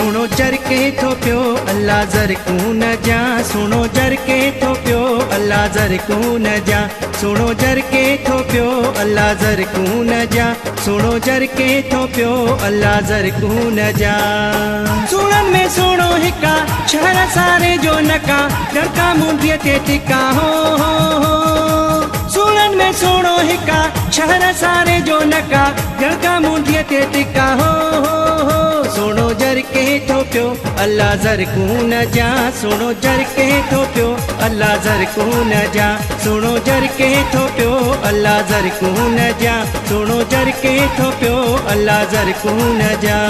सुनो जर के थो पियो अल्लाह जर को न जा सुनो जर के थो पियो अल्लाह जर को न जा सुनो जर के थो पियो अल्लाह जर को न जा सुनो जर के थो पियो अल्लाह जर को न जा सुणन में सुनो हिका शहर सारे जो नका डरका मुंडिया ते टिका हो सुणन में सुनो हिका शहर सारे जो नका डरका मुंडिया ते टिका हो सुनो जर के थो पियो अल्लाह जर को न जा सुनो जर के थो पियो अल्लाह जर को न जा सुनो जर के थो पियो अल्लाह जर को न जा सुनो जर के थो पियो अल्लाह जर को न जा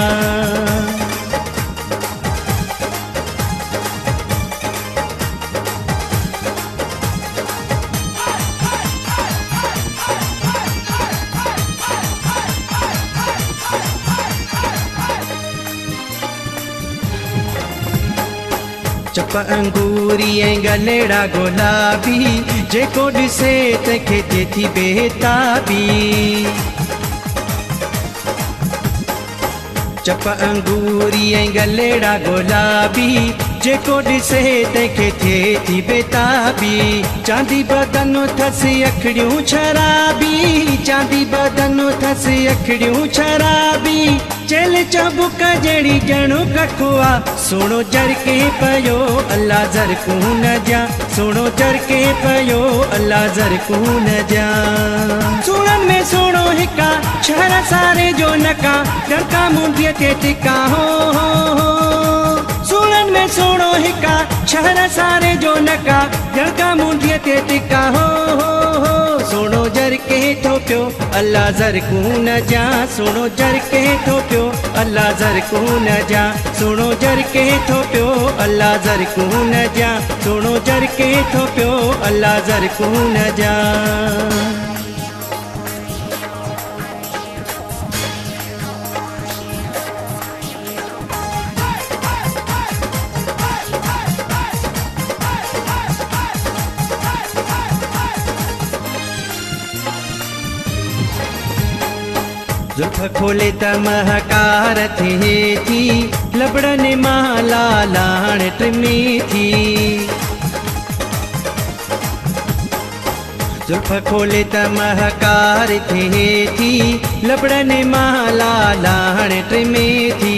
चप अंगूरी गलेड़ा गुलाबी जेको ॾिसे तंहिंखे थिए थी बेताबी चप अंगूरी गलेड़ा गुलाबी जेको ॾिसे तंहिंखे थिए थी बेताबी चांदी बदन थसि अखड़ियूं शराबी चांदी बदन थसि अखड़ियूं शराबी चेल चबुक जड़ी जणु कखुआ सुनो जर के पयो अल्लाह जर को न जा सुनो जर के पयो अल्लाह जर को न जा सुणन में सुनो हिका शहर सारे जो नका डरका मुंडिया ते टिका हो सुणन में सुनो हिका शहर सारे जो नका डरका मुंडिया ते टिका हो सुनो जर के थो पियो अल्लाह जर को न जा सुनो जर के थो पियो अल्लाह जर को न जा सुनो जर के थो पियो अल्लाह जर को न जा सुनो जर के थो पियो अल्लाह जर को न जा जुल्फ खोले त महकार थिए थी लबड़न माला लाण ट्रिमी थी जुल्फ खोले त महकार थिए थी लबड़न माला लाण ट्रिमी थी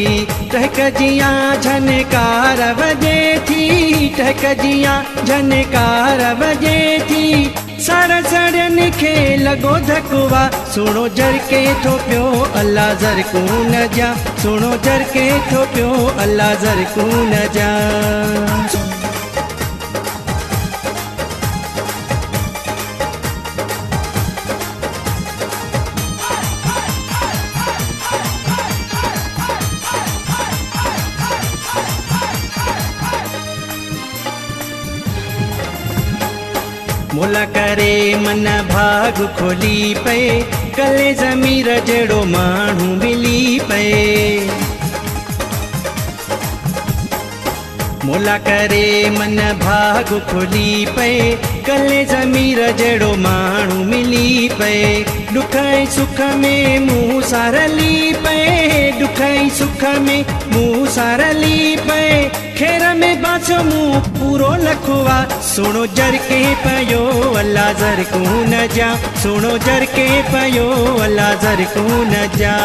टहक जिया झनकार वजे थी टहक जिया झनकार वजे थी सारा सड़न खे लगो धकुआ सुनो जर के थो पियो अल्लाह जर को न जा सुनो जर के थो पियो अल्लाह जर को न जा मोला करे मन भाग खोली पे कले ज़मीर जड़ो माण्हू मिली पे मोला करे मन भाग खोली पे कले ज़मीर जड़ो माण्हू मिली पे दुख सुख में मुँह सारली पे दुख सुख में मुँह सारली पे खेर में बासो मुँह पूरो लखुआ सुनो जर के पयो अल्लाह जर को न जा सुनो जर के पयो अल्लाह जर को न जा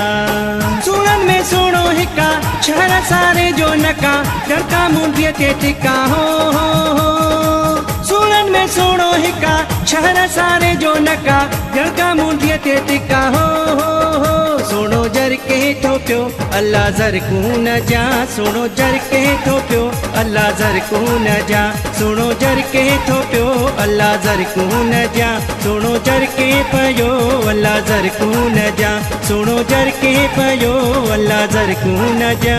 सुणन में सुनो हिका शहर सारे जो नका डरका मुंडिया ते टिका हो सुणन में सुनो हिका शहर सारे जो नका डरका मुंडिया ते टिका हो सुनो जर के थो पियो अल्लाह जर को न जा सुनो जर के थो पियो अल्लाह जर को न जा सुनो जर के थो पियो अल्लाह जर को न जा सुनो जर के पयो अल्लाह जर को न जा सुनो जर के पयो अल्लाह जर को न जा